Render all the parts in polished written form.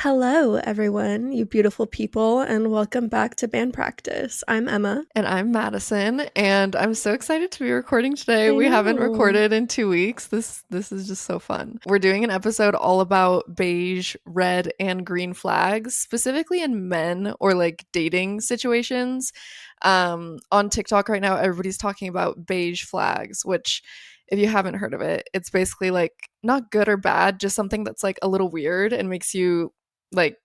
Hello, everyone, you beautiful people, and welcome back to band practice. I'm Emma. And I'm Madison, and I'm so excited to be recording today. I We haven't know. recorded in 2 weeks. This is just so fun. We're doing an episode all about beige, red, and green flags, specifically in men or like dating situations. On TikTok right now, everybody's talking about beige flags, which if you haven't heard of it, it's basically like not good or bad, just something that's like a little weird and makes you like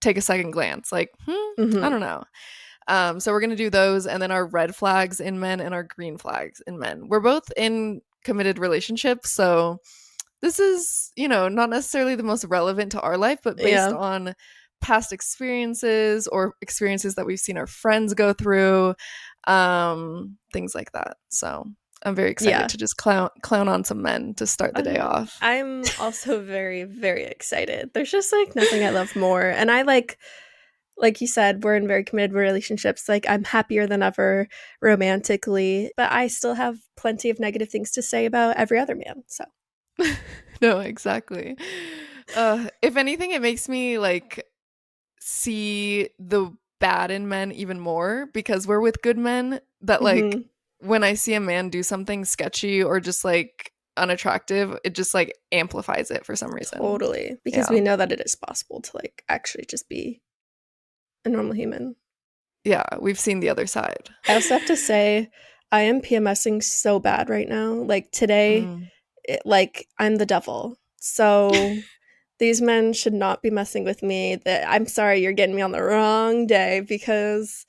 take a second glance, like, I hmm don't know. So we're gonna do those, and then our red flags in men and our green flags in men. We're both in committed relationships, so this is, not necessarily the most relevant to our life, but based Yeah. on past experiences or experiences that we've seen our friends go through, things like that. So I'm very excited Yeah. to just clown on some men to start the day off. I'm also very, very excited. There's just like nothing I love more. And like you said, we're in very committed relationships. Like, I'm happier than ever romantically, but I still have plenty of negative things to say about every other man. So, No, exactly. If anything, it makes me like see the bad in men even more because we're with good men that like hmm when I see a man do something sketchy or just like unattractive, it just like amplifies it for some reason. totally. Because Yeah. we know that it is possible to like actually just be a normal human. Yeah, we've seen the other side. I also have to say, I am PMSing so bad right now. Like today, Mm. like I'm the devil. So these men should not be messing with me. That I'm sorry, you're getting me on the wrong day because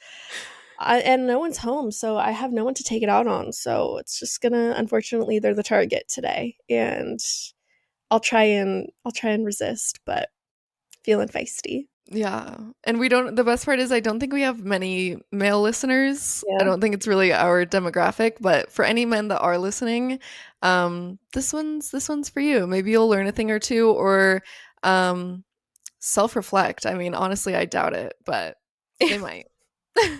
and no one's home, so I have no one to take it out on. So it's just gonna, unfortunately, they're the target today, and I'll try and resist, but feeling feisty. Yeah. And the best part is I don't think we have many male listeners. I Yeah. don't think it's really our demographic, but for any men that are listening, this one's for you. Maybe you'll learn a thing or two or um self-reflect. I mean, honestly, I doubt it, but they might.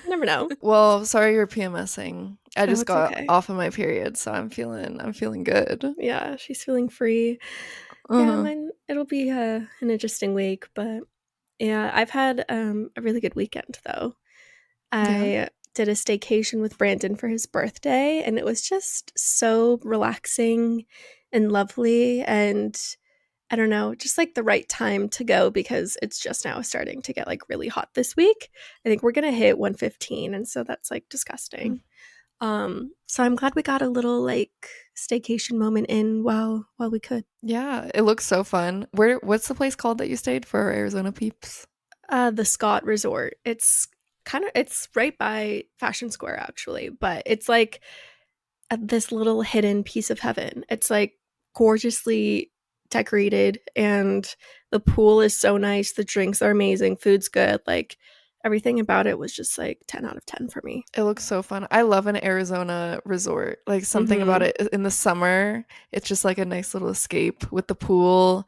Never know. Well, sorry you're PMSing. I Oh, just it's got okay. off of my period, so I'm feeling good. Yeah, she's feeling free. Yeah, Uh-huh. mine it'll be an interesting week, but yeah, I've had a really good weekend though. Yeah. I did a staycation with Brandon for his birthday, and it was just so relaxing and lovely, and I don't know, just like the right time to go because it's just now starting to get like really hot this week. I think we're gonna hit 115, and so that's like disgusting. So I'm glad we got a little like staycation moment in while we could. Yeah, it looks so fun. What's the place called that you stayed for our Arizona peeps? The Scott Resort. It's right by Fashion Square actually, but it's like this little hidden piece of heaven. It's like gorgeously decorated, and the pool is so nice, the drinks are amazing, food's good. Like everything about it was just like 10 out of 10 for me. It looks so fun. I love an Arizona resort. Like something about Mhm. it in the summer, it's just like a nice little escape with the pool.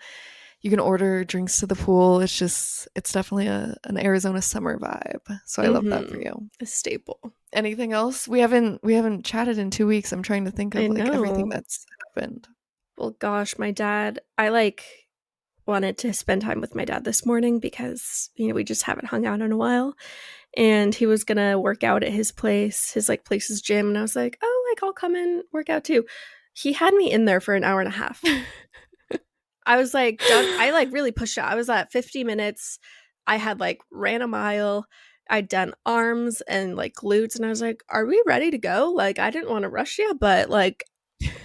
You can order drinks to the pool. It's definitely an Arizona summer vibe. So I love that for Mhm. you. A staple. Anything else? We haven't chatted in 2 weeks. I'm trying to think I of like everything know. that's happened. Well, gosh, my dad, I like wanted to spend time with my dad this morning because, we just haven't hung out in a while. And he was gonna work out at his place, his like place's gym. And I was like, oh, like I'll come and work out too. He had me in there for an hour and a half. I was like done. I like really pushed out. I was at 50 minutes. I had like ran a mile. I'd done arms and like glutes. And I was like, are we ready to go? Like, I didn't want to rush you, but like,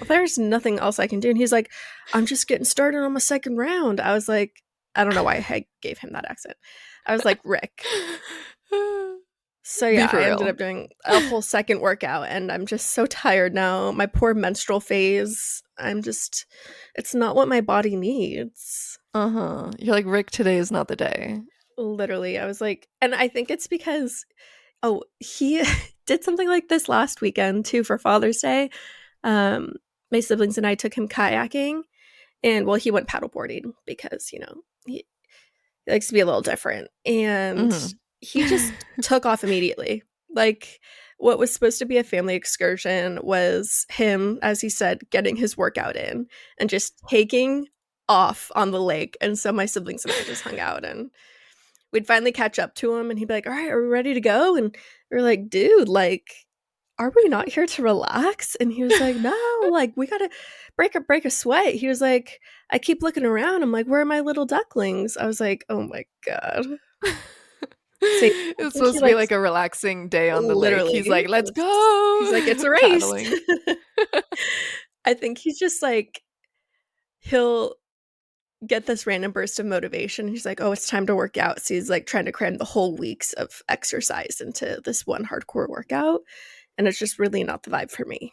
there's nothing else I can do. And he's like, I'm just getting started on my second round. I was like, I don't know why I gave him that accent. I was like, Rick. So Be yeah, for I ended real. up doing a whole second workout, and I'm just so tired now. My poor menstrual phase. It's not what my body needs. Uh-huh. You're like, Rick, today is not the day. Literally, I was like, and I think it's because, oh, he did something like this last weekend too for Father's Day. Um, my siblings and I took him kayaking, and well, he went paddleboarding because, he likes to be a little different. And Mhm. he just took off immediately. Like, what was supposed to be a family excursion was him, as he said, getting his workout in and just taking off on the lake. And so my siblings and I just hung out, and we'd finally catch up to him, and he'd be like, all right, are we ready to go? And we are like, dude, like, are we not here to relax? And he was like, no, like, we gotta break a sweat. He was like, I keep looking around. I'm like, where are my little ducklings? I was like, oh my God. So I It's think he supposed to be likes, like a relaxing day on the lake. He's literally, like, let's he's like, go. it's a race. Paddling. I think he's just like, he'll get this random burst of motivation. He's like, oh, it's time to work out. So he's like trying to cram the whole weeks of exercise into this one hardcore workout. And it's just really not the vibe for me.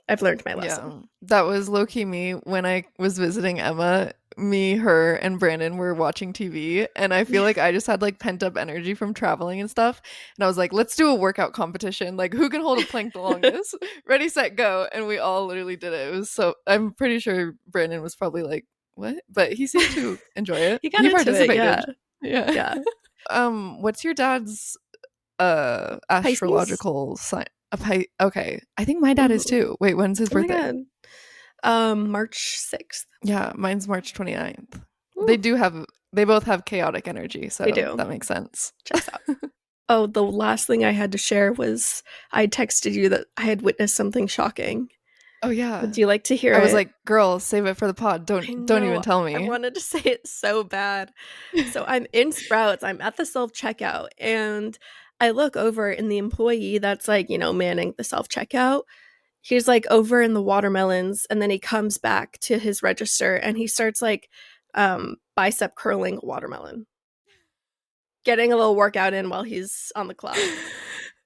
I've learned my lesson. Yeah, that was low-key me when I was visiting Emma. Me, her, and Brandon were watching TV, and I feel like I just had like pent-up energy from traveling and stuff. And I was like, let's do a workout competition. Like, who can hold a plank the longest? Ready, set, go. And we all literally did it. It was so, I'm pretty sure Brandon was probably like, what? But he seemed to enjoy it. He got He into it, yeah. participated. Yeah. Yeah. What's your dad's Pisces? astrological sign? Okay. I think my dad is Mhm. too. Wait, when's his Oh my birthday? God. March 6th. Yeah, mine's March 29th. Ooh, They both have chaotic energy, they so do. that makes sense. Checks out. Oh, the last thing I had to share was I texted you that I had witnessed something shocking. Oh Would yeah. you like to hear I was it? like, "Girl, save it for the pod. I Don't even know. tell I me." wanted to say it so bad. So I'm in Sprouts. I'm at the self checkout, and I look over, and the employee that's like, manning the self checkout, he's like over in the watermelons, and then he comes back to his register, and he starts like bicep curling a watermelon, getting a little workout in while he's on the clock.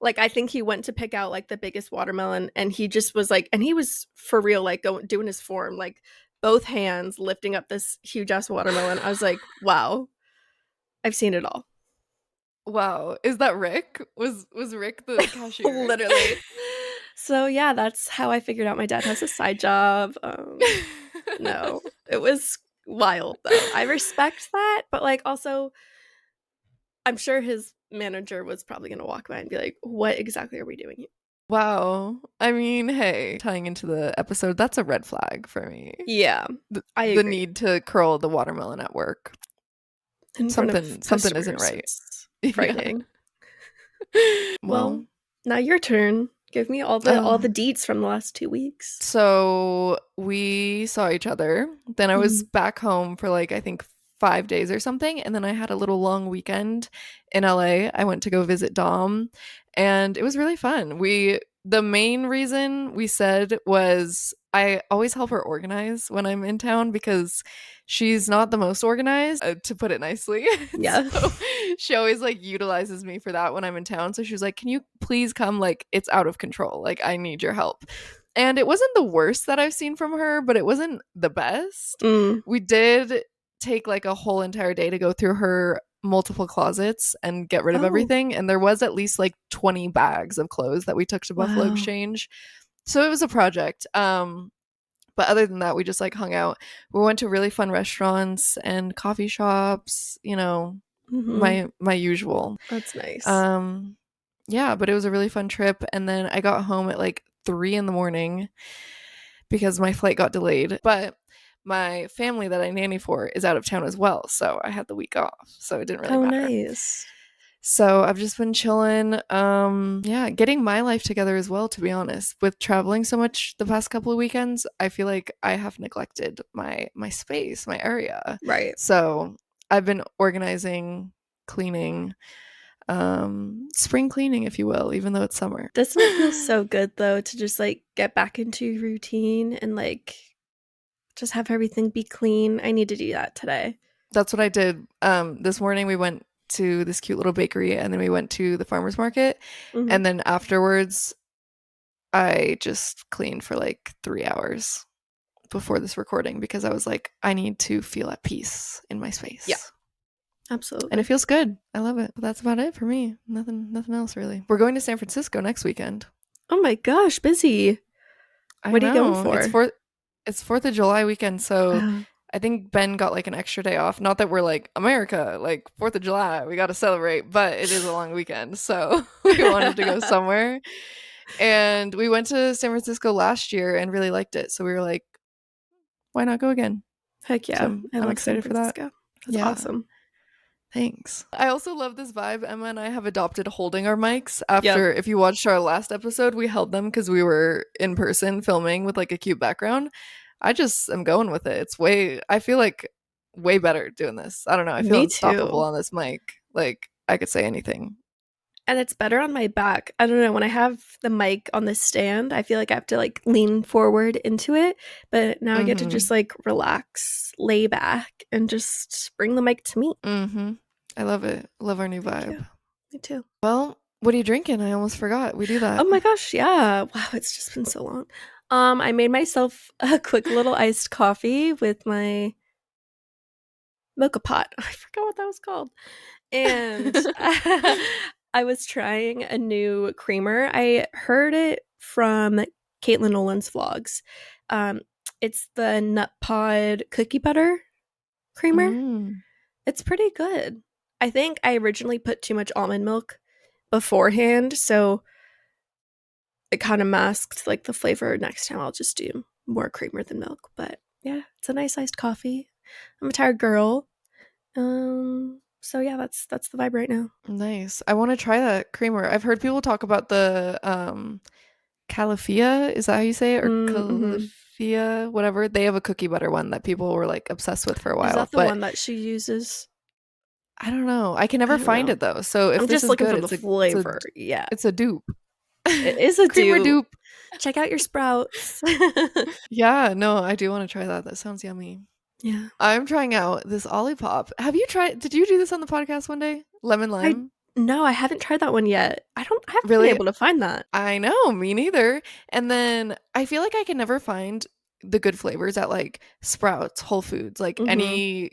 Like, I think he went to pick out like the biggest watermelon, and he just was like, and he was for real, like doing his form, like both hands lifting up this huge ass watermelon. I was like, wow, I've seen it all. Wow. Is that Rick? Was Rick the cashier? Literally. So yeah, that's how I figured out my dad has a side job. No, it was wild though. I respect that, but like also, I'm sure his manager was probably gonna walk by and be like, "What exactly are we doing here?" Wow. I mean, hey, tying into the episode, that's a red flag for me. Yeah, I The agree. need to curl the watermelon at work. In front of Something isn't customers, right. it's Yeah. frightening. Well, Well, now your turn. Give me all the deets from the last 2 weeks. so we saw each other. Then I was Mhm. back home for like I think 5 days or something, and then I had a little long weekend in LA. I went to go visit Dom, and it was really fun. The main reason we said was I always help her organize when I'm in town because she's not the most organized, to put it nicely. Yeah. So she always like utilizes me for that when I'm in town. So she was like, "Can you please come? Like it's out of control. Like I need your help." And it wasn't the worst that I've seen from her, but it wasn't the best. Mm. We did take like a whole entire day to go through her multiple closets and get rid of Oh, everything, and there was at least like 20 bags of clothes that we took to Buffalo wow. Exchange. So it was a project. But other than that, we just like hung out. We went to really fun restaurants and coffee shops, Mhm. my usual. That's nice. Um yeah, but it was a really fun trip, and then I got home at like 3 in the morning because my flight got delayed. But my family that I nanny for is out of town as well, so I had the week off, so it didn't really Oh, matter. nice. So I've just been chilling, yeah, getting my life together as well, to be honest. With traveling so much the past couple of weekends, I feel like I have neglected my space, my area. Right. So I've been organizing, cleaning, spring cleaning, if you will, even though it's summer. Doesn't it feel so good though to just like get back into your routine and like just have everything be clean? I need to do that today. That's what I did. This morning we went to this cute little bakery, and then we went to the farmer's market, Mhm. and then afterwards I just cleaned for like 3 hours before this recording because I was like, I need to feel at peace in my Yeah, space. And it absolutely. feels good. I love it. But that's about it for me. Nothing else really. We're going to San Francisco next weekend. Oh my gosh, busy. I What are you going know. for? It's 4th of July weekend, so Oh. I think Ben got like an extra day off. Not that we're like America, like 4th of July, we got to celebrate, but it is a long weekend. So we wanted to go somewhere. And we went to San Francisco last year and really liked it. So we were like, why not go again? Heck So yeah. I I'm love San excited for that. Francisco. That's Yeah. awesome. Thanks. I also love this vibe. Emma and I have adopted holding our mics Yep. after, if you watched our last episode, we held them because we were in person filming with like a cute background. I just am going with it. I feel like way better doing this. I don't know. I feel Me unstoppable too. on this mic. Like I could say anything. And it's better on my back. I don't know. When I have the mic on the stand, I feel like I have to like lean forward into it. But now I get to Mm-hmm. just like relax, lay back, and just bring the mic to me. Mm-hmm. I love it. Love our new Thank you. vibe. Me too. Well, what are you drinking? I almost forgot. We do Oh that. my gosh, yeah. Wow, it's just been so long. I made myself a quick little iced coffee with my mocha pot. I forgot what that was called. And I was trying a new creamer. I heard it from Caitlin Nolan's vlogs. Um, it's the nut pod cookie butter creamer. Mm. It's pretty good. I think I originally put too much almond milk beforehand, so it kind of masked like the flavor. Next time I'll just do more creamer than milk. But yeah, it's a nice iced coffee. I'm a tired girl. So yeah, that's the vibe right now. Nice. I want to try that creamer. I've heard people talk about the Califia, is that how you say it? Or Mm-hmm. Califia, whatever. They have a cookie butter one that people were like obsessed with for a Is while. that the But one that she uses? I don't know. I can I never don't find know. it though. So if I'm this just is looking good, for the it's a flavor. Yeah, it's a dupe. it is a Creamer dupe. dupe. Check out your sprouts. Yeah, no, I do want to try that. That sounds yummy. Yeah, I'm trying out this Olipop. Did you do this on the podcast one day? Lemon I lime? no, I haven't tried that one yet. I haven't been Really? able to find that. I know, me neither. And then I feel like I can never find the good flavors at like Sprouts, Whole Foods, like Mm-hmm. any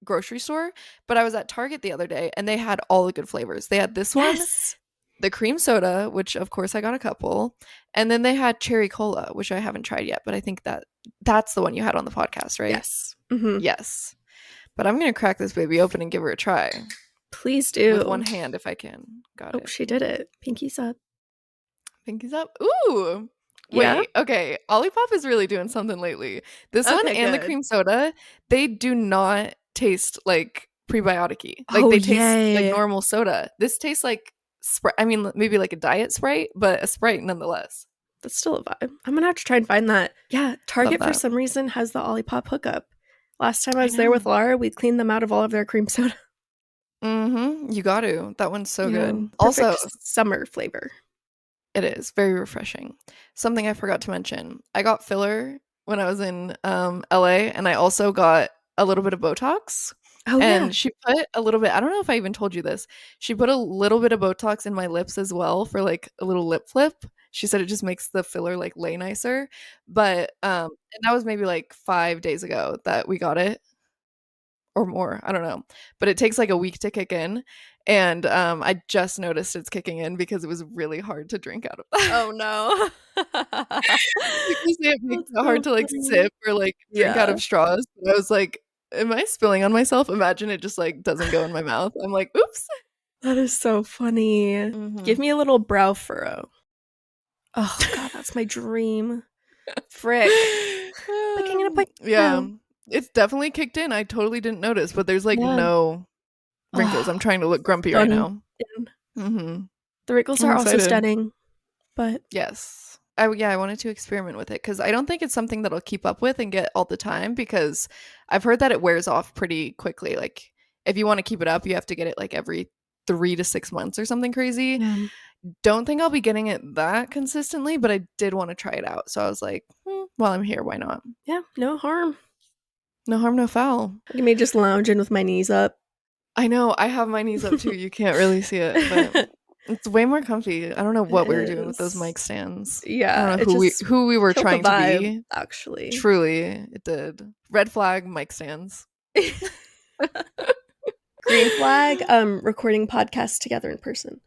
grocery store. But I was at Target the other day and they had all the good flavors. They had this one, Yes. the cream soda, which of course I got a couple, and then they had cherry cola, which I haven't tried yet, but I think that's the one you had on the podcast, right? Yes. Mm-hmm. Yes. But I'm gonna crack this baby open and give her a try Please with one do. hand if I can. Got Oh, it. she did it. Pinky's up. Pinkies up. Ooh. Yeah. Wait, okay. Olipop is really doing something lately. This one Okay, and the good. cream soda, they do not taste like prebiotic-y. Like Oh, they taste like yay. normal soda. This tastes like Sprite. I mean, maybe like a diet Sprite, but a Sprite nonetheless. That's still a vibe. I'm gonna have to try and find that. Yeah, Love Target for that. some reason has the Olipop hookup. Last time I I was there with know. Laura, we cleaned them out of all of their cream soda. Mm-hmm. You got to. That one's so Yeah, good. Also, perfect summer flavor. it is very refreshing. Something I forgot to mention. I got filler when I was in LA, and I also got a little bit of Botox. Oh yeah. And she put a little bit, I don't know if I even told you this. She put a little bit of Botox in my lips as well for like a little lip flip. She said it just makes the filler like lay nicer. But and that was maybe like 5 days ago that we got it or more. I don't know. But it takes like a week to kick in. And I just noticed it's kicking in because it was really hard to drink out of that. Oh no. People say it makes That's it hard so to like funny. sip or like drink out Yeah, of straws. But I was like, am I spilling on myself? Imagine it just like doesn't go in my mouth. I'm like, oops. that is so funny. Hmm. Give me a little brow furrow. Oh god, that's my dream. Frick. Booking an appointment Yeah, now. it's definitely kicked in. I totally didn't notice, but there's like Yeah. no wrinkles. Oh, I'm trying to look grumpy right stunning. now. Hmm. The wrinkles I'm are also excited. stunning, but Yes. I wanted to experiment with it because I don't think it's something that I'll keep up with and get all the time because I've heard that it wears off pretty quickly. Like if you want to keep it up, you have to get it like every 3 to 6 months or something crazy. yeah, Don't think I'll be getting it that consistently, but I did want to try it out. So I was like, while I'm here, why not? yeah, no harm. No harm, no foul. Look at me just lounging with my knees up. I know I have my knees up too. You can't really see it, but It it's way more comfy. I don't know what we were doing with those is. mic stands. I Yeah, don't know it just who we were killed the trying to vibe, be. actually. Truly, it did. Red flag mic stands. Green flag, recording podcasts together in person.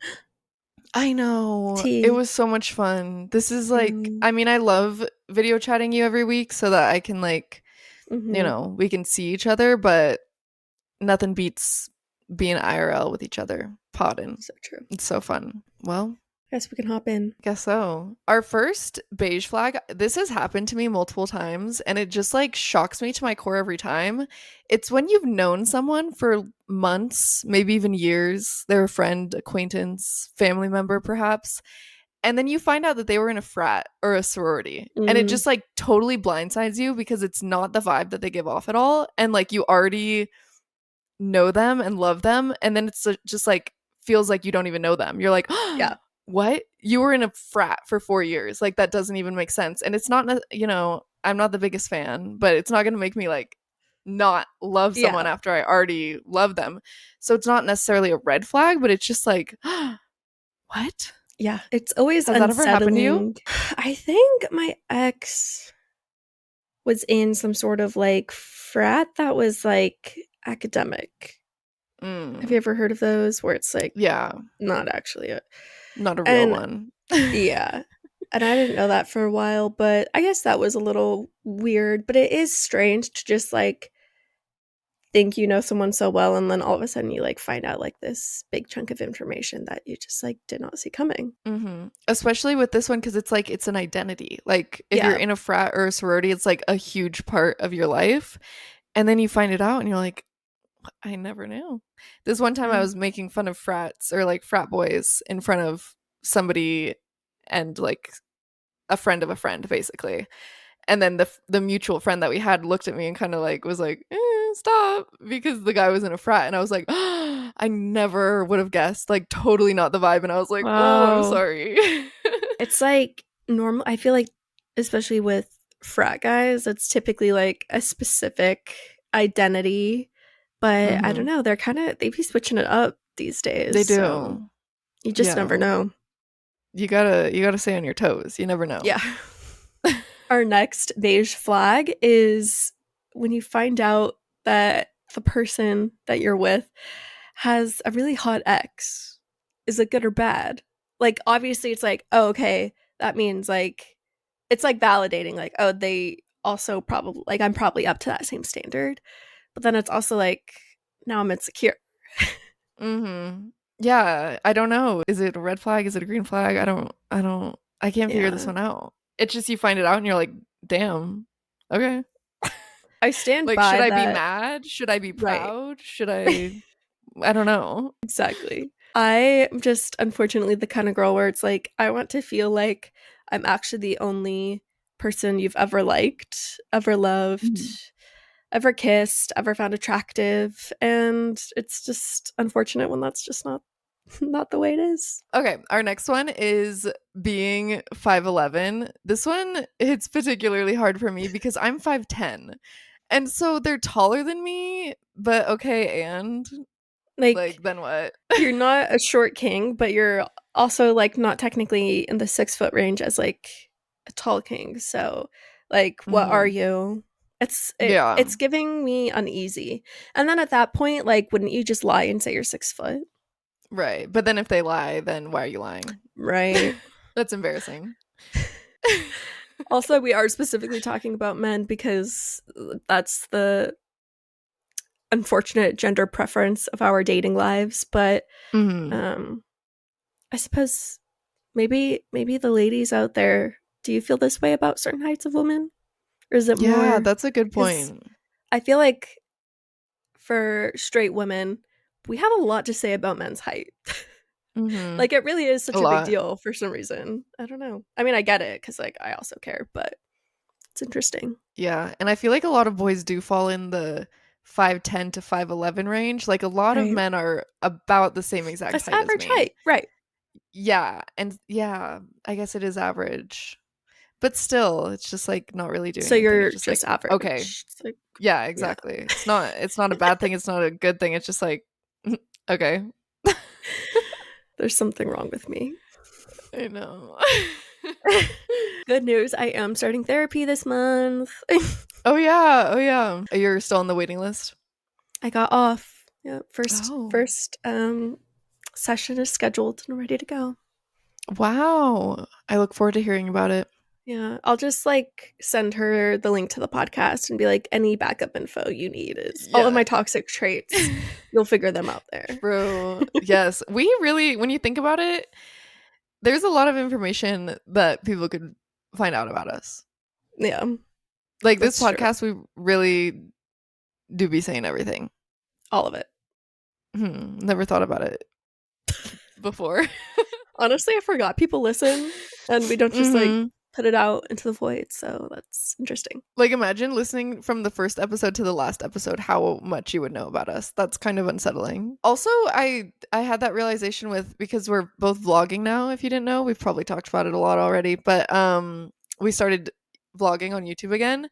I know. It T. was so much fun. This is like, Mm, I mean, I love video chatting you every week so that I can like, mm-hmm. we can see each other, but nothing beats being IRL with each other, podding. So true. It's so fun. Well, Guess we can hop in. Guess so. Our first beige flag, this has happened to me multiple times and it just like shocks me to my core every time. It's when you've known someone for months, maybe even years, they're a friend, acquaintance, family member perhaps, and then you find out that they were in a frat or a sorority and it Mm, just like totally blindsides you because it's not the vibe that they give off at all and like you already know them and love them and then it's just like feels like you don't even know them. You're like, yeah. what? You were in a frat for 4 years. Like that doesn't even make sense. And it's not, I'm not the biggest fan, but it's not going to make me like not love someone Yeah. after I already love them. So it's not necessarily a red flag, but it's just like, what? Yeah. It's always Has that ever happened to you? unsettling. I think my ex was in some sort of like frat that was like academic. Have you Mm, ever heard of those where it's like yeah, not actually it? not a real And one. yeah. And I didn't know that for a while, but I guess that was a little weird. But it is strange to just like think you know someone so well and then all of a sudden you like find out like this big chunk of information that you just like did not see coming. Especially with this one because it's like it's an identity. Like if you're Yeah. in a frat or a sorority, it's like a huge part of your life. And then you find it out and you're like, I never knew. This one time I Yeah. was making fun of frats or like frat boys in front of somebody and like a friend basically. And then the mutual friend that we had looked at me and kind of like was like, stop, because the guy was in a frat and I was like, I never would have guessed, like totally not the vibe and I was like, oh, I'm Wow. sorry. It's like normal. I feel like, especially with frat guys, it's typically like a specific identity. But I don't Mhm. know. They be switching it up these days. They So do. you just never Yeah. know. You gotta stay on your toes. You never know. Yeah. Our next beige flag is when you find out that the person that you're with has a really hot ex. Is it good or bad? Like, obviously, it's like, oh, okay, that means like, it's like validating, like, oh, they also probably, like, I'm probably up to that same standard. But then it's also like, now I'm insecure. Mhm. Yeah, I don't know. Is it a red flag? Is it a green flag? I can't figure this Yeah. one out. It's just you find it out and you're like, "Damn. Okay." I stand Like, should by I be that. mad? Should I be Right. proud? Should I don't know. Exactly. I am just unfortunately the kind of girl where it's like I want to feel like I'm actually the only person you've ever liked, ever loved, Mhm. ever kissed, ever found attractive, and it's just unfortunate when that's just not not the way it is. Okay, our next one is being 5'11". This one it's particularly hard for me because I'm 5'10". And so they're taller than me, but okay, and Like like then what? you're not a short king, but you're also like not technically in the 6 foot range as like a tall king. So like what are Mhm. you? Yeah. It's giving me uneasy. And then at that point, like wouldn't you just lie and say you're 6 foot? Right. But then if they lie, then why are you lying? Right. That's embarrassing. Also, we are specifically talking about men because that's the unfortunate gender preference of our dating lives. But Mhm. um I suppose maybe the ladies out there, do you feel this way about certain heights of women? Or is it Yeah, more that's a good because point. I feel like for straight women, we have a lot to say about men's height. Mhm. Like it really is A such a big lot. deal for some reason. I don't know. I mean, I get it because like I also care, but it's interesting. Yeah, and I feel like a lot of boys do fall in the 5'10" to 5'11" range. Like a lot of Right. men are about the same exact That's height as average me. height. Right. Yeah, and yeah, I guess it is average. But still, it's just like not really doing So anything. It's you're just like, just okay. average. It's like, Yeah, yeah. exactly. It's not a bad thing, it's not a good thing. It's just like okay. There's something wrong with me. I know. Good news. I am starting therapy this month. Oh yeah, oh yeah. You're still on the waiting list? I got off. Yeah, Oh. first session is scheduled and ready to go. Wow. I look forward to hearing about it. Yeah, I'll just like send her the link to the podcast and be like, any backup info you need is all of Yeah. my toxic traits. You'll figure them out there. True. Yes. We really, when you think about it, There's a lot of information that people could find out about us. Yeah, Like this that's true. podcast, we really do be saying everything. All of it. Never thought about it before. Honestly, I forgot people listen and we don't just like hmm put it out into the void. So that's interesting. Like imagine listening from the first episode to the last episode, how much you would know about us. That's kind of unsettling. Also, I had that realization with, because we're both vlogging now, if you didn't know, we've probably talked about it a lot already, but we started vlogging on YouTube again.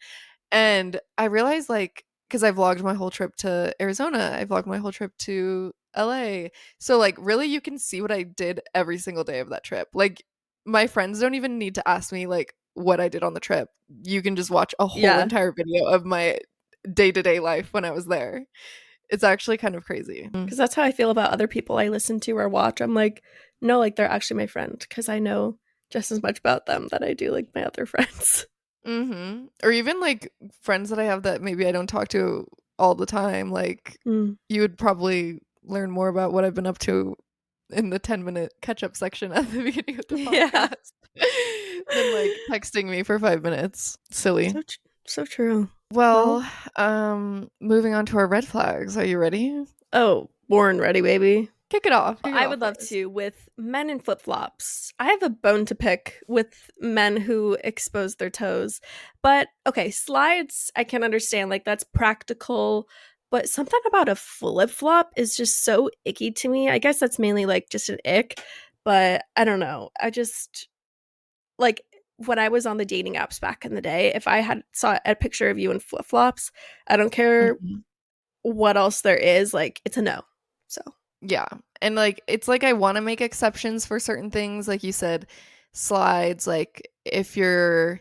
And I realized, like, because I vlogged my whole trip to Arizona, I vlogged my whole trip to LA. So, like, really, you can see what I did every single day of that trip. Like, my friends don't even need to ask me, like, what I did on the trip. You can just watch a whole Yeah. entire video of my day to day life when I was there. It's actually kind of crazy. Because that's how I feel about other people I listen to or watch. I'm like, no, like they're actually my friend because I know just as much about them that I do like my other friends. Or even like friends that I have that maybe I don't talk to all the time. Like, Mm. you would probably learn more about what I've been up to in the 10-minute catch up section at the beginning of the Yeah. podcast than like texting me for 5 minutes. Silly. So true. Well, Well, moving on to our red flags. Are you ready? oh, born ready, baby. Kick it off. Kick it I off would for love us. to with men in flip flops. I have a bone to pick with men who expose their toes. But okay, slides, I can understand. Like, that's practical. But something about a flip flop is just so icky to me. I guess that's mainly like just an ick. But I don't know. I just like when I was on the dating apps back in the day, if I had saw a picture of you in flip flops, I don't care Mhm. what else there is. Like, it's a no. So, Yeah. And like it's like I want to make exceptions for certain things, like you said, slides, like if you're,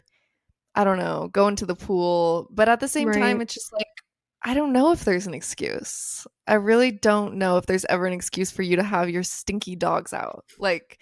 I don't know, going to the pool, but at the same time right. it's just like I don't know if there's an excuse. I really don't know if there's ever an excuse for you to have your stinky dogs out. Like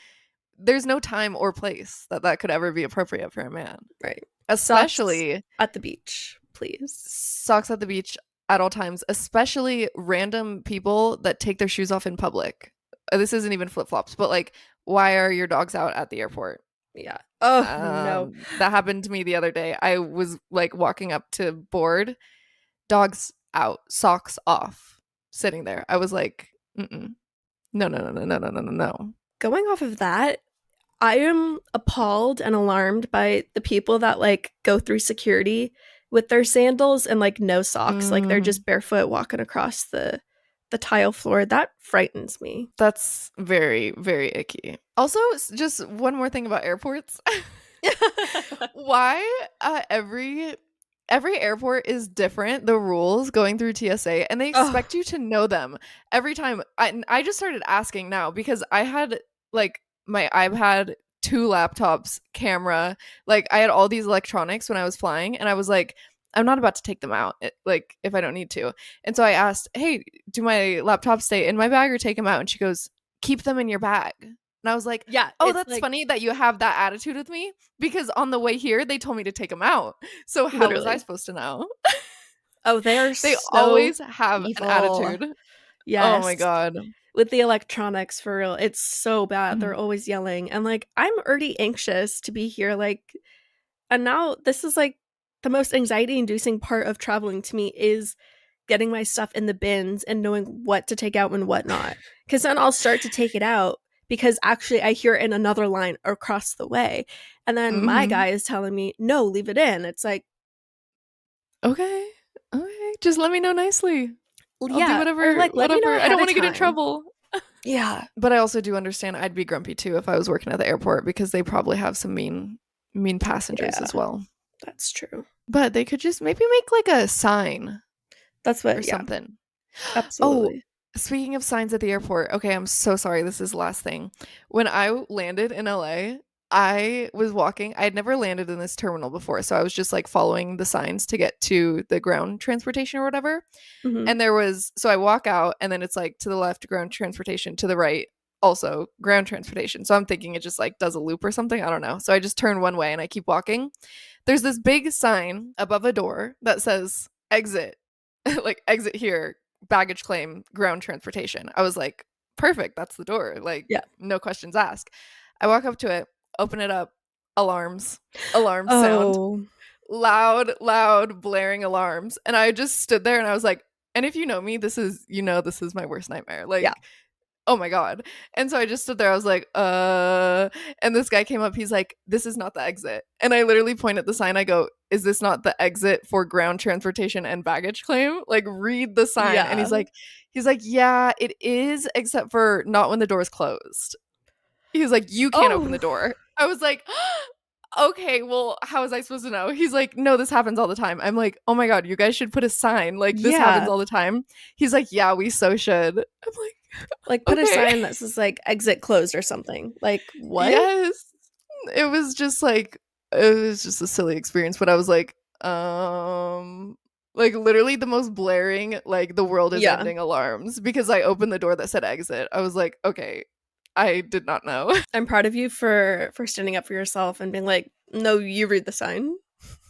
there's no time or place that that could ever be appropriate for a man. Right. Socks Especially at the beach, please. socks at the beach at all times, especially random people that take their shoes off in public. This isn't even flip flops, but like, why are your dogs out at the airport? Yeah. Oh, no. That happened to me the other day. I was like walking up to board, dogs out, socks off, sitting there. I was like, mm-mm. No, no, no, no, no, no, no, no, no. Going off of that, I am appalled and alarmed by the people that like go through security with their sandals and like no socks. Like they're Mm, just barefoot walking across the tile floor. That frightens me. that's very, very icky. Also, just one more thing about airports. Why every airport is different, the rules going through TSA, and they Oh, expect you to know them every time. I just started asking now because I had like my iPad, two laptops, camera, like I had all these electronics when I was flying, and I was like, I'm not about to take them out, like if I don't need to. And so I asked, hey, do my laptops stay in my bag or take them out? And she goes, keep them in your bag. And I was like, yeah. oh, It's that's like funny that you have that attitude with me because on the way here they told me to take them out. So how was I literally. supposed to know? Oh, they are They so always have an evil. attitude. Oh my Yes. god. With the electronics for real. It's so bad. They're Mhm. always yelling. And like I'm already anxious to be here. Like and now this is like the most anxiety inducing part of traveling to me is getting my stuff in the bins and knowing what to take out and what not. Because then I'll start to take it out because actually I hear it in another line across the way. And then my Mhm. guy is telling me, no, leave it in. It's like, Okay. Okay. Just let me know nicely. I'll do yeah. Or like, let me know whatever. I don't ahead of want to get in time. trouble. Yeah. But I also do understand I'd be grumpy too if I was working at the airport because they probably have some mean passengers Yeah. as well. That's true. But they could just maybe make like a sign That's or what, yeah, something. Oh, absolutely. speaking of signs at the airport, okay, I'm so sorry. This is the last thing. When I landed in LA, I was walking. I had never landed in this terminal before, so I was just like following the signs to get to the ground transportation or whatever. Hmm. And there was, so I walk out, and then it's like to the left, ground transportation, to the right, also ground transportation. So I'm thinking it just like does a loop or something. I don't know. So I just turn one way and I keep walking. There's this big sign above a door that says exit, like exit here, baggage claim, ground transportation. I was like, perfect, that's the door. Like, Yeah. no questions asked. I walk up to it, open it up, alarms sound, Oh, loud blaring alarms, and I just stood there and I was like, and if you know me, this is my worst nightmare. yeah. Like, oh my god. And so I just stood there, I was like, and this guy came up, he's like, this is not the exit. And I literally point at the sign, I go, is this not the exit for ground transportation and baggage claim? Like, read the sign. And Yeah. he's like, yeah, it is, except for not when the door's closed. He was like, you can't open the Oh, door. I was like, okay, well, how was I supposed to know? He's like, no, this happens all the time. I'm like, oh my god, you guys should put a sign, like, this happens yeah. all the time. He's like, yeah, we so should. I'm like, Like put a okay. sign that says like exit closed or something. Like what? Yes. It was just like, it was just a silly experience, but I was like literally the most blaring, like the world is Yeah. ending alarms, because I opened the door that said exit. I was like, okay, I did not know. I'm proud of you for standing up for yourself and being like, "No, you read the sign."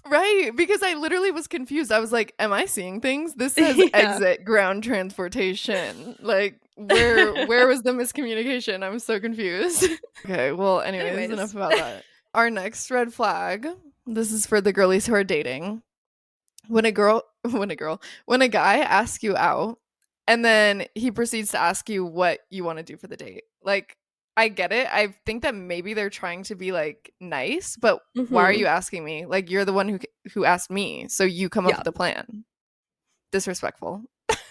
Right, because I literally was confused. I was like, am I seeing things? This says Yeah. exit ground transportation. Like, where was the miscommunication? I'm so confused. Okay, well, anyways, enough Anyways. about that. Our next red flag, this is for the girlies who are dating. When a girl, when a guy asks you out and then he proceeds to ask you what you want to do for the date. Like, I get it. I think that maybe they're trying to be like nice, but why are Mhm. you asking me? Like, you're the one who asked me, so you come up Yeah. with a plan. Disrespectful.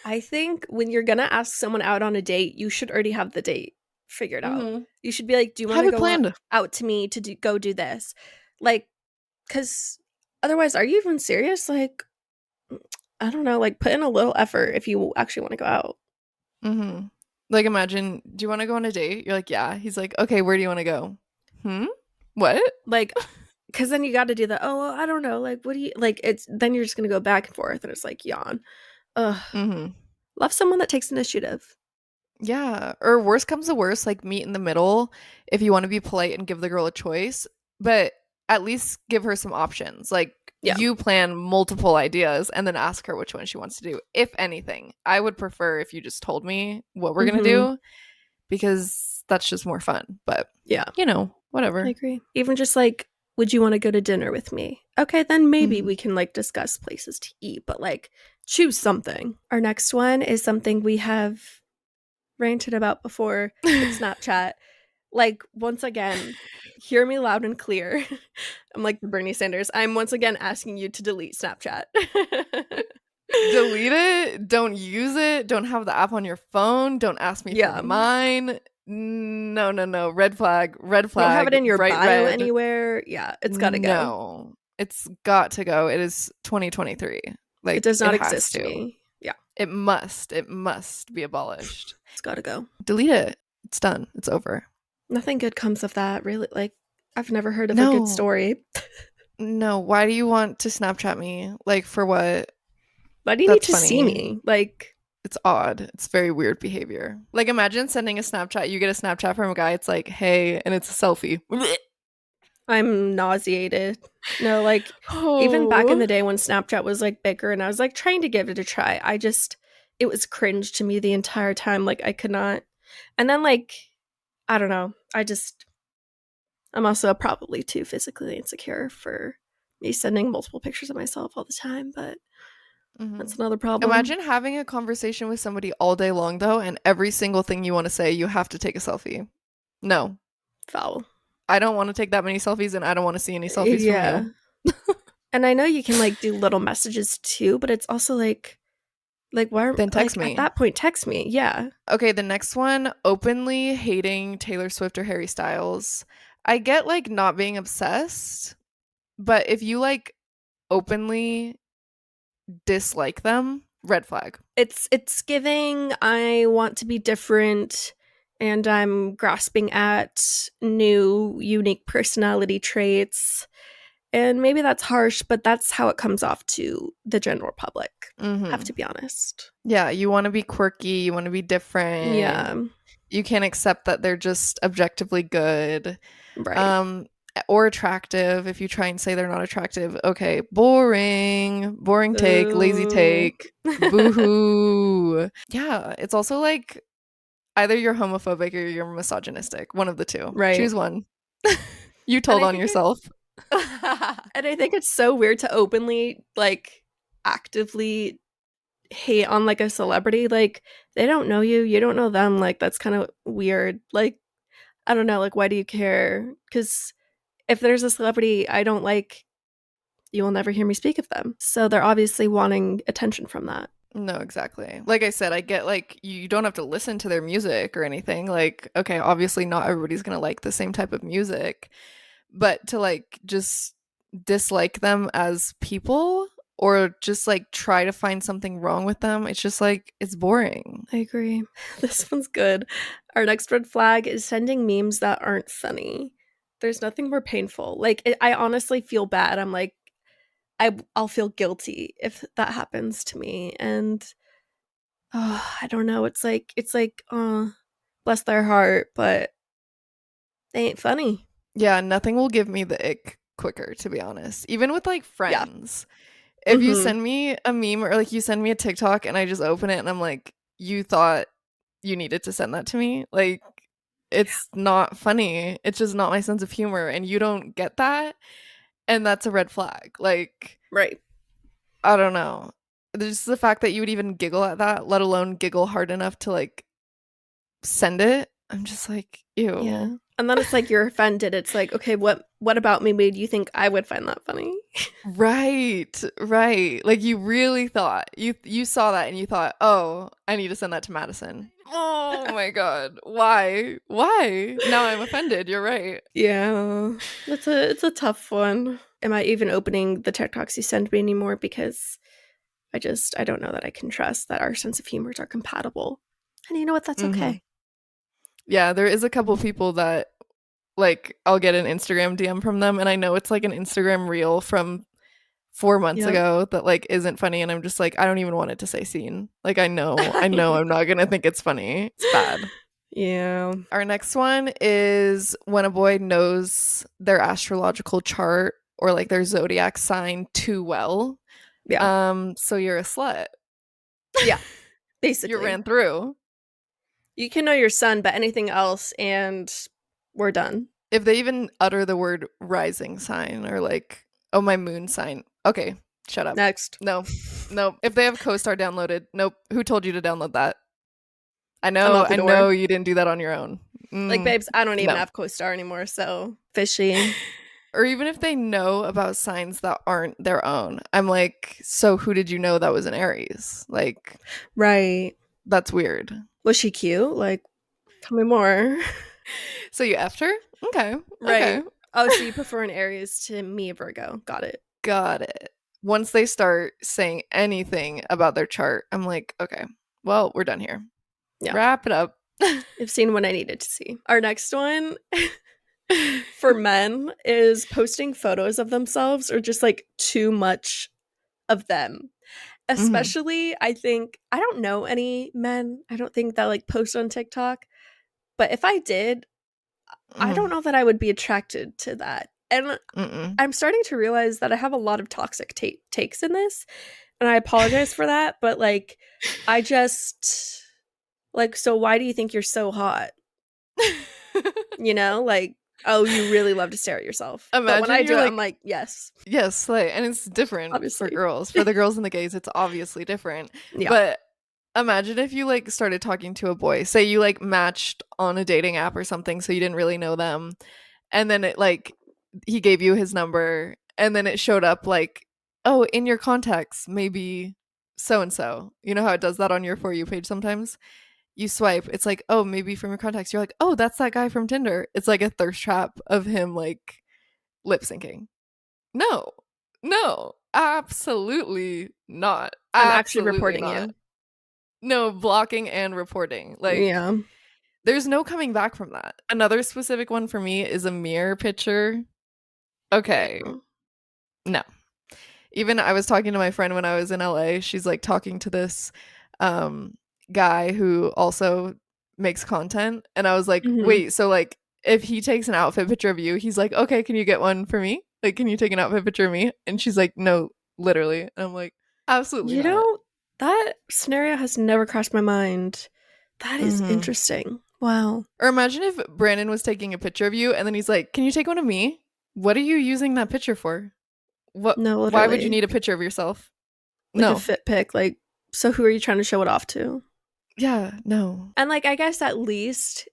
I think when you're gonna ask someone out on a date, you should already have the date figured out. Mm-hmm. You should be like, "Do you want Have to it go planned. out to me to go do this?" Like, because otherwise, are you even serious? Like, I don't know. Like, put in a little effort if you actually want to go out. Mm-hmm. Like, imagine, do you want to go on a date? You're like, yeah. He's like, okay, where do you want to go? Hmm. What? Like, because then you got to do the, oh, well, I don't know. Like, what do you like? It's then you're just gonna go back and forth, and it's like yawn. Ugh. Mm-hmm. Love someone that takes initiative. Yeah, or worst comes to worst, like meet in the middle if you want to be polite and give the girl a choice, but at least give her some options. Like, Yeah. you plan multiple ideas and then ask her which one she wants to do. If anything, I would prefer if you just told me what we're going to Mm-hmm. do, because that's just more fun. But, Yeah. I whatever. agree. Even just like, would you want to go to dinner with me? Okay, then maybe Mhm. we can like discuss places to eat, but like choose something. Our next one is something we have ranted about before. It's Snapchat. Like, once again, hear me loud and clear. I'm like the Bernie Sanders. I'm once again asking you to delete Snapchat. Delete it. Don't use it. Don't have the app on your phone. Don't ask me for Yeah. mine. No, no, no. Red flag. Red Don't have it flag. in your Bright bio red. anywhere. Yeah, it's got to go. No. It's got to go. It is 2023. It Like, does it not has exist to to. me. Yeah, It must. It must be abolished. it's got to go. Delete it. It's done. It's over. Nothing good comes of that, really. Like, I've never heard of a good No. story. No. Why do you want to Snapchat me? Like, for what? Why do you need That's to see funny. me? Like, It's odd. It's very weird behavior. Like, imagine sending a Snapchat. You get a Snapchat from a guy. It's like, hey, and it's a selfie. I'm nauseated. No, like, even back in Oh. the day when Snapchat was like bigger and I was like trying to give it a try, it was cringe to me the entire time. Like, I could not. And then, like, I don't know. I'm also probably too physically insecure for me sending multiple pictures of myself all the time, but Mhm. that's another problem. Imagine having a conversation with somebody all day long, though, and every single thing you want to say, you have to take a selfie. No, Foul. I don't want to take that many selfies, and I don't want to see any selfies from Yeah. you. And I know you can like do little messages too, but it's also like why Then text like at me. that point text me. Yeah. Okay, the next one, openly hating Taylor Swift or Harry Styles. I get like not being obsessed, but if you like openly dislike them, red flag. It's giving I want to be different and I'm grasping at new unique personality traits. And maybe that's harsh, but that's how it comes off to the general public. Have Mm-hmm. to be honest. Yeah, you want to be quirky, you want to be different. Yeah. You can't accept that they're just objectively good. Right. Um, or attractive. If you try and say they're not attractive, okay, boring take, lazy Boo. take, boo-hoo. Yeah, it's also like, Either you're homophobic or you're misogynistic. One of the two. Right. Choose one. You And told I on think yourself. it's and I think it's so weird to openly like actively hate on like a celebrity. Like they don't know you, you don't know them. Like that's kind of weird. Like I don't know, like why do you care? Cuz if there's a celebrity I don't like, you will never hear me speak of them. So they're obviously wanting attention from that. No, exactly. Like I said, I get like you don't have to listen to their music or anything. Like, okay, obviously not everybody's gonna like the same type of music, but to like just dislike them as people or just like try to find something wrong with them, it's just like it's boring. I agree. This one's good. Our next red flag is sending memes that aren't funny. There's nothing more painful. Like I honestly feel bad. I'm like I'll feel guilty if that happens to me, and oh, I don't know. It's like bless their heart, but they ain't funny. Yeah, nothing will give me the ick quicker, to be honest. Even with like Yeah. friends. If you Mhm. send me a meme or like you send me a TikTok and I just open it and I'm like, you thought you needed to send that to me? Like, it's not funny. It's just not my sense of humor. And you don't get that. And that's a red flag. Like, Right. I don't know. Just the fact that you would even giggle at that, let alone giggle hard enough to like send it. I'm just like, Yeah. ew. And then it's like you're offended. It's like, okay, what about me made you think I would find that funny? Right, right. Like you really thought you saw that and you thought, "Oh, I need to send that to Madison." Oh my god. Why? Why? Now I'm offended. You're right. Yeah. It's a tough one. Am I even opening the TikToks you send me anymore because I don't know that I can trust that our sense of humors are compatible. And you know what? That's Mhm. okay. Yeah, there is a couple people that like I'll get an Instagram DM from them and I know it's like an Instagram reel from 4 months Yep. ago that like isn't funny and I'm just like I don't even want it to say scene. Like I know I'm not going to think it's funny. It's bad. Yeah. Our next one is when a boy knows their astrological chart or like their zodiac sign too well. Yeah. So you're a slut. Yeah. You Basically. ran through. You can know your sun, but anything else and we're done. If they even utter the word rising sign or like, oh, my moon sign. Okay, shut up. Next. No, no. If they have CoStar downloaded, nope. Who told you to download that? I'm out the I know door. you didn't do that on your own. Like, babes, I don't even No. have CoStar anymore, so fishy. Or even if they know about signs that aren't their own. I'm like, so who did you know that was an Aries? Like, Right. that's weird. Was she cute? Like, tell me more. So you effed her? Okay. Okay. Right. Oh, so you prefer an Aries to me, a Virgo. Got it. Got it. Once they start saying anything about their chart, I'm like, okay, well, we're done here. Yeah. Wrap it up. I've seen what I needed to see. Our next one for men is posting photos of themselves or just like too much of them. Mhm. Especially, I think, I don't know any men, I don't think that like post on TikTok, but if I did, I don't Mhm. know that I would be attracted to that. And Mm-mm. I'm starting to realize that I have a lot of toxic takes in this, and I apologize for that, but like, I just, like, so why do you think you're so hot? You know, like, oh, you really love to stare at yourself. But when Imagine I do you're it, I'm like, like, yes, yes, like, and it's different for obviously. girls. For the girls and the gays, it's obviously different. Yeah. But imagine if you like started talking to a boy, say you like matched on a dating app or something, so you didn't really know them, and then it like he gave you his number, and then it showed up like, oh, in your contacts, maybe so and so. You know how it does that on your For You page sometimes? You swipe, it's like, oh, maybe from your contacts. You're like, oh, that's that guy from Tinder. It's like a thirst trap of him like lip syncing. No, no, absolutely not. I'm actually Absolutely reporting not. you. No, blocking and reporting. Like, Yeah. there's no coming back from that. Another specific one for me is a mirror picture. Okay, Yeah. no. Even I was talking to my friend when I was in LA. She's like talking to this um guy who also makes content, and I was like, Mhm. "Wait, so like if he takes an outfit picture of you, he's like, "Okay, can you get one for me? Like can you take an outfit picture of me?" And she's like, "No, literally." And I'm like, "Absolutely You not." know, that scenario has never crossed my mind. That is Mm-hmm. interesting. Wow. Or imagine if Brandon was taking a picture of you and then he's like, "Can you take one of me? What are you using that picture for? What? No, Why would you literally. need a picture of yourself?" Like a No. fit pic. Like, so who are you trying to show it off to? Yeah, no. And like, I guess at least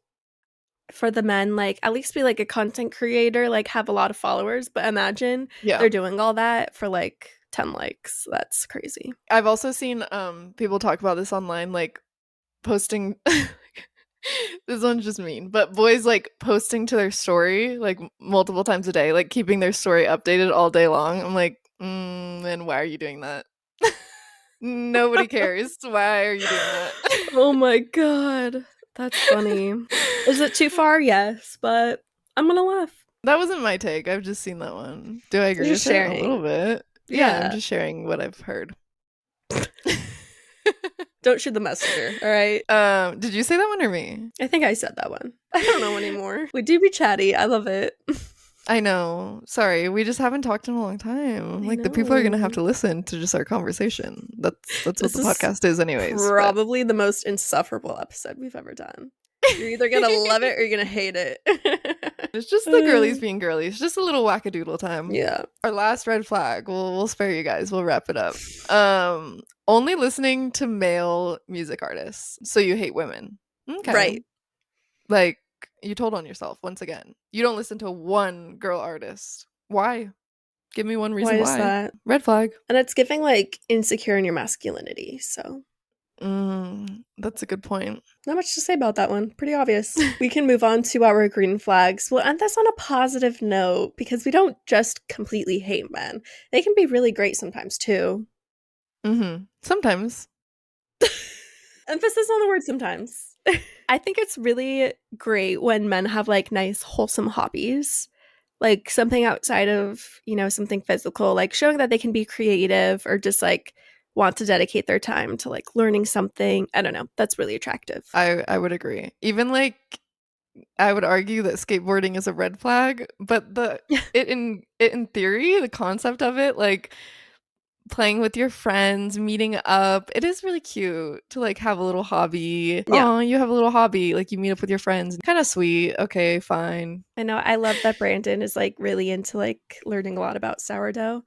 for the men, like, at least be like a content creator, like, have a lot of followers. But imagine Yeah. they're doing all that for like 10 likes. That's crazy. I've also seen people talk about this online, like posting this one's just mean, but boys like posting to their story like multiple times a day, like keeping their story updated all day long. I'm like, and why are you doing that? Nobody cares. Why are you doing that? Oh my God. That's funny. Is it too far? Yes, but I'm gonna laugh. That wasn't my take. I've just seen that one. Do I agree Just with it? A little sharing. bit. Yeah, I'm Yeah. just sharing what I've heard. Don't shoot the messenger, all right? Did you say that one or me? I think I said that one. I don't know anymore. We do be chatty. I love it. I know. Sorry, we just haven't talked in a long time. I Like the people are gonna have know. to listen to just our conversation. That's what This the is podcast is, anyways. But probably the most insufferable episode we've ever done. You're either gonna love it or you're gonna hate it. it's just the girlies being girlies. It's just a little wackadoodle time. Yeah. Our last red flag. We'll spare you guys. We'll wrap it up. Only listening to male music artists. So you hate women. Okay. Right. Like you told on yourself once again. You don't listen to one girl artist. Why? Give me one Why reason is why. that? Red flag. And it's giving like insecure in your masculinity. So That's a good point. not much to say about that one. Pretty obvious. We can move on to our green flags. We'll end this on a positive note because we don't just completely hate men. They can be really great sometimes too. Sometimes. Emphasis on the word sometimes. I think it's really great when men have like nice, wholesome hobbies, like something outside of, something physical, like showing that they can be creative or just like want to dedicate their time to like learning something. I don't know. That's really attractive. I would agree. Even like I would argue that skateboarding is a red flag, but in theory, the concept of it, like playing with your friends, meeting up, it is really cute to like have a little hobby. Yeah. Oh, you have a little hobby, like you meet up with your friends. Kind of sweet. Okay, fine. I know. I love that Brandon is like really into like learning a lot about sourdough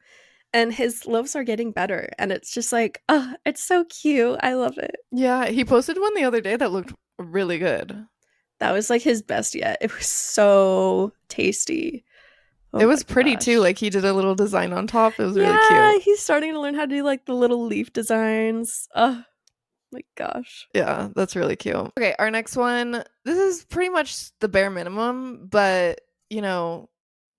and his loaves are getting better. And it's just like, oh, it's so cute. I love it. Yeah, he posted one the other day that looked really good. That was like his best yet. It was so tasty. Oh It my was pretty too. gosh. Like he did a little design on top. It was really Yeah, cute. he's starting to learn how to do like the little leaf designs. Oh my gosh. Yeah, that's really cute. Okay, our next one. This is pretty much the bare minimum, but you know,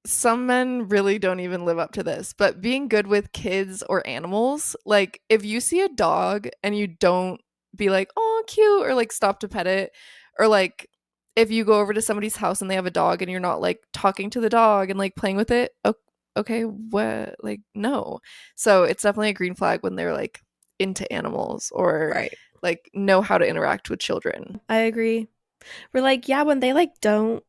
some men really don't even live up to this. But being good with kids or animals, like if you see a dog and you don't be like, "Oh, cute," or like stop to pet it, or like if you go over to somebody's house and they have a dog and you're not like talking to the dog and like playing with it, okay, what? Like no. So it's definitely a green flag when they're like into animals or Right. like know how to interact with children. I agree. We're like, yeah, when they like don't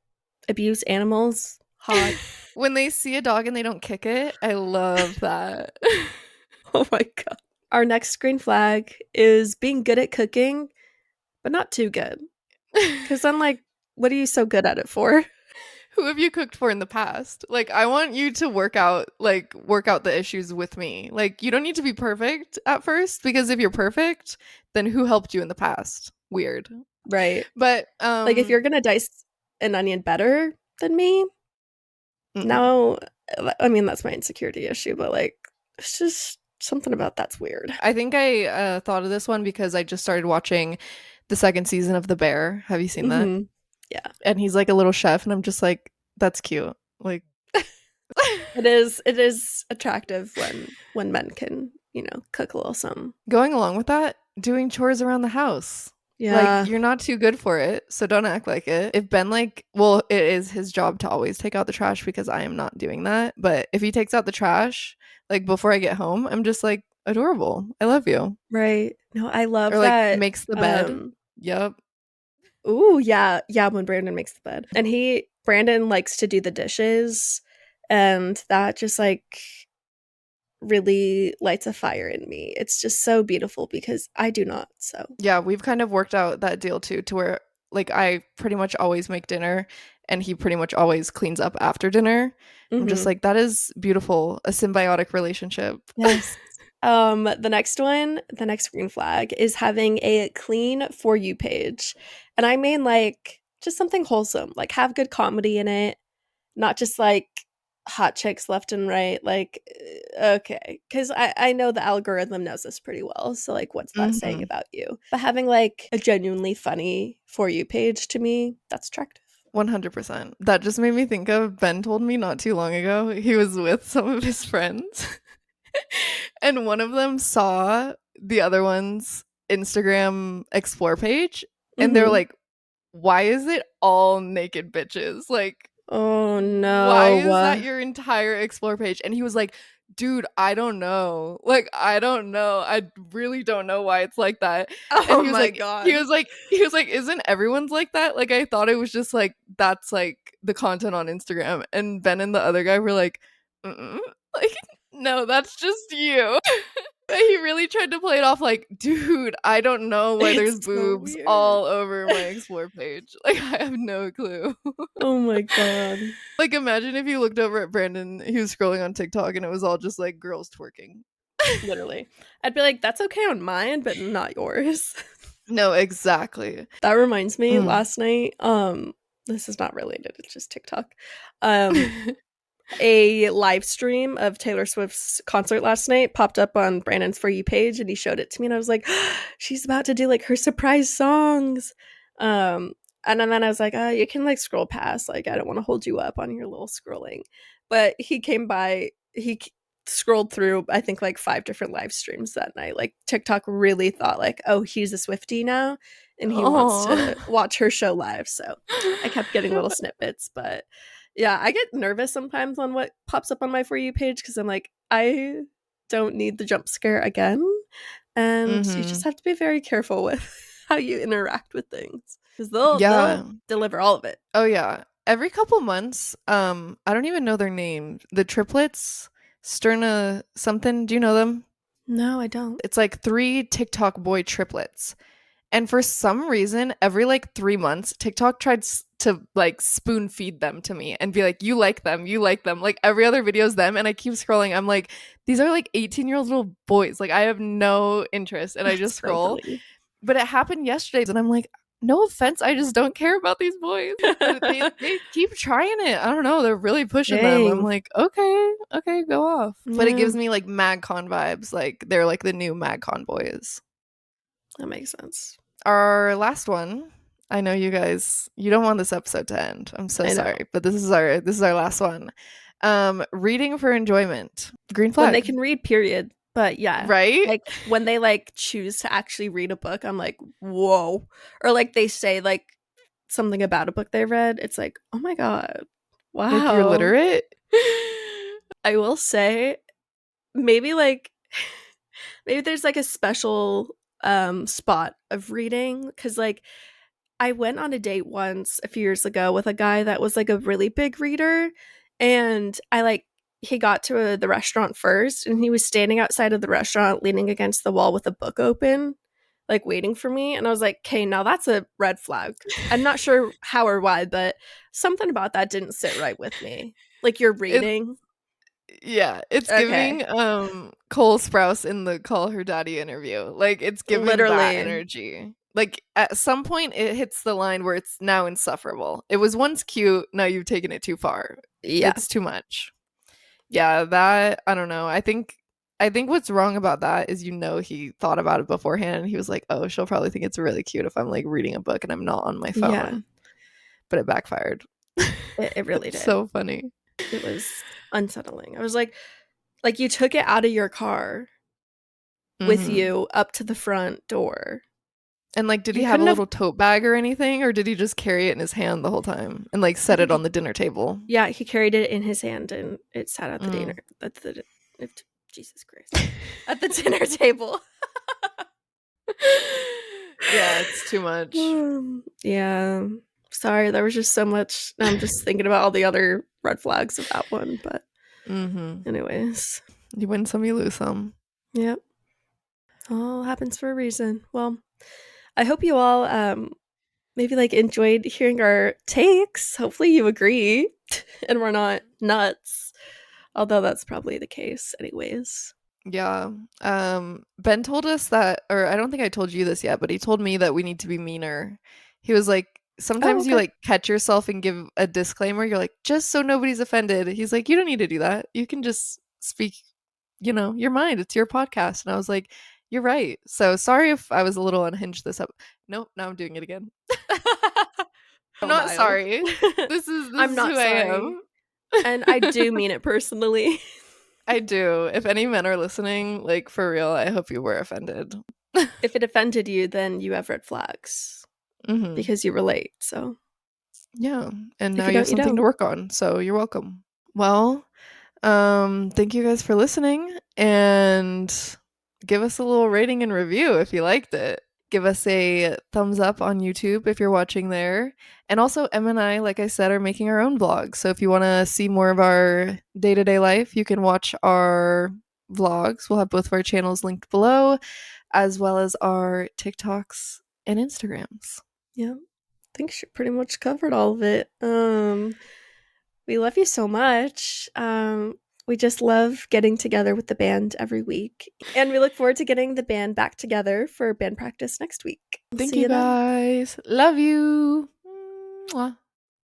abuse animals, hot. When they see a dog and they don't kick it, I love that. Oh my god. Our next green flag is being good at cooking, but not too good. Because then, like, what are you so good at it for? Who have you cooked for in the past? Like I want you to work out the issues with me. Like you don't need to be perfect at first because if you're perfect, then who helped you in the past? Weird. Right. But Like, if you're gonna dice an onion better than me, mm-mm. now, I mean, that's my insecurity issue, but like, it's just something about that's weird. I think I thought of this one because I just started watching the second season of The Bear. Have you seen that? Yeah. And he's like a little chef and I'm just like that's cute. Like It is attractive when men can, cook a little something. going along with that, doing chores around the house. Yeah. Like you're not too good for it, so don't act like it. If Ben well, it is his job to always take out the trash because I am not doing that. But if he takes out the trash, like before I get home, I'm just like adorable. I love you. Right. No, I love Or like that. makes the bed. Yep. Ooh, yeah. Yeah, when Brandon makes the bed. And Brandon likes to do the dishes, and that just like really lights a fire in me. It's just so beautiful because I do not. So, Yeah, we've kind of worked out that deal too, to where like I pretty much always make dinner and he pretty much always cleans up after dinner. I'm just mhm. like, that is beautiful, a symbiotic relationship. Yes. The next green flag is having a clean For You page. And I mean like just something wholesome, like have good comedy in it, not just like hot chicks left and right. Like, okay. Because I know the algorithm knows this pretty well. So, like, what's that saying Hmm. about you? But having like a genuinely funny For You page to me, that's attractive. 100%. That just made me think of Ben told me not too long ago. He was with some of his friends and one of them saw the other one's Instagram explore page and they were Hmm. like, why is it all naked bitches? Like, Oh, why is that no. your entire explore page? And he was like, dude, I don't know. Like, I don't know. I really don't know why it's like that. And Oh, he was my like, he God. was like, he was like, isn't everyone's like that? Like, I thought it was just like, that's like the content on Instagram. And Ben and the other guy were like, mm-mm. Like, no, that's just you. But he really tried to play it off like, dude, I don't know why It's there's so boobs weird. all over my explore page. Like, I have no clue. Oh, my God. Like, imagine if you looked over at Brandon, he was scrolling on TikTok and it was all just like girls twerking. Literally. I'd be like, that's okay on mine, but not yours. No, exactly. That reminds me, Mm. last night, this is not related, it's just TikTok. Um, a live stream of Taylor Swift's concert last night popped up on Brandon's For You page and he showed it to me and I was like, she's about to do like her surprise songs. Um, and then I was like, you can like scroll past. Like, I don't want to hold you up on your little scrolling. But he came by, scrolled through, I think, like five different live streams that night. Like, TikTok really thought, like, oh, he's a Swiftie now and he wants to Oh. watch her show live. So I kept getting little snippets, but yeah, I get nervous sometimes on what pops up on my For You page because I'm like, I don't need the jump scare again. And you just Hmm. have to be very careful with how you interact with things because they'll Yeah. deliver all of it. Oh yeah. Every couple months, I don't even know their name. The triplets, Sterna something. Do you know them? No, I don't. It's like three TikTok boy triplets. And for some reason, every like 3 months, TikTok tried to like spoon feed them to me and be like, you like them, you like them. Like every other video is them. And I keep scrolling. I'm like, these are like 18-year-old little boys. Like I have no interest. And I just That's so scroll. funny. But it happened yesterday. And I'm like, no offense. I just don't care about these boys. But they keep trying it. I don't know. They're really pushing them. I'm Dang. like, okay, okay, go off. But it Yeah, gives me like MagCon vibes. Like they're like the new MagCon boys. that makes sense. Our last one. I know you guys, you don't want this episode to end. I'm so I know. sorry, but this is our last one. Reading for enjoyment. Green When they flag, can read, period. But yeah, right? like when they like choose to actually read a book, I'm like, whoa. Or like they say like something about a book they read, it's like, oh my God. Like you're Wow. literate. I will say maybe like maybe there's like a special spot of reading because like I went on a date once a few years ago with a guy that was like a really big reader and I like he got to the restaurant first and he was standing outside of the restaurant leaning against the wall with a book open like waiting for me and I was like, "Okay, now that's a red flag." I'm not sure how or why, but something about that didn't sit right with me. Like you're It's reading. yeah, it's Okay. giving Cole Sprouse in the Call Her Daddy interview. Like it's giving that Literally. energy. Like at some point it hits the line where it's now insufferable. It was once cute, now you've taken it too far. Yeah. It's too much. Yeah, that I don't know. I think what's wrong about that is he thought about it beforehand and he was like, "Oh, she'll probably think it's really cute if I'm like reading a book and I'm not on my Yeah. phone." But it backfired. It really It's did. so funny. It was unsettling. I was like you took it out of your car with Mhm. you up to the front door. And like did he You have a couldn't have little tote bag or anything or did he just carry it in his hand the whole time and like I set it think on the dinner table? yeah, he carried it in his hand and it sat at the dinner Mm. at the Jesus Christ. At the dinner table. Yeah, it's too much. Yeah. Sorry, there was just so much. I'm just thinking about all the other red flags of that one, but Mhm. anyways. You win some, you lose some. Yep. All happens for a reason. Well, I hope you all maybe like enjoyed hearing our takes. Hopefully you agree and we're not nuts. Although that's probably the case anyways. Yeah. Ben told us that, or I don't think I told you this yet, but he told me that we need to be meaner. He was like, Oh, sometimes you okay. like catch yourself and give a disclaimer. You're like, just so nobody's offended. He's like, you don't need to do that. You can just speak, your mind. It's your podcast. And I was like, you're right. So sorry if I was a little unhinged this up. Nope, now I'm doing it again. I'm So not mild. sorry. This I'm is who not I sorry. am. And I do mean it personally. I do. If any men are listening, like for real, I hope you were offended. If it offended you, then you have red flags Hmm. because you relate. So Yeah. And if now you you have don't, you something to don't. work on. So you're welcome. Well, thank you guys for listening and give us a little rating and review if you liked it. Give us a thumbs up on YouTube if you're watching there. And also, Em and I, like I said, are making our own vlogs. So if you want to see more of our day to day life, you can watch our vlogs. We'll have both of our channels linked below, as well as our TikToks and Instagrams. Yeah. I think she pretty much covered all of it. We love you so much. We just love getting together with the band every week. And we look forward to getting the band back together for band practice next week. We'll Thank see you you then. guys. Love you. Mwah.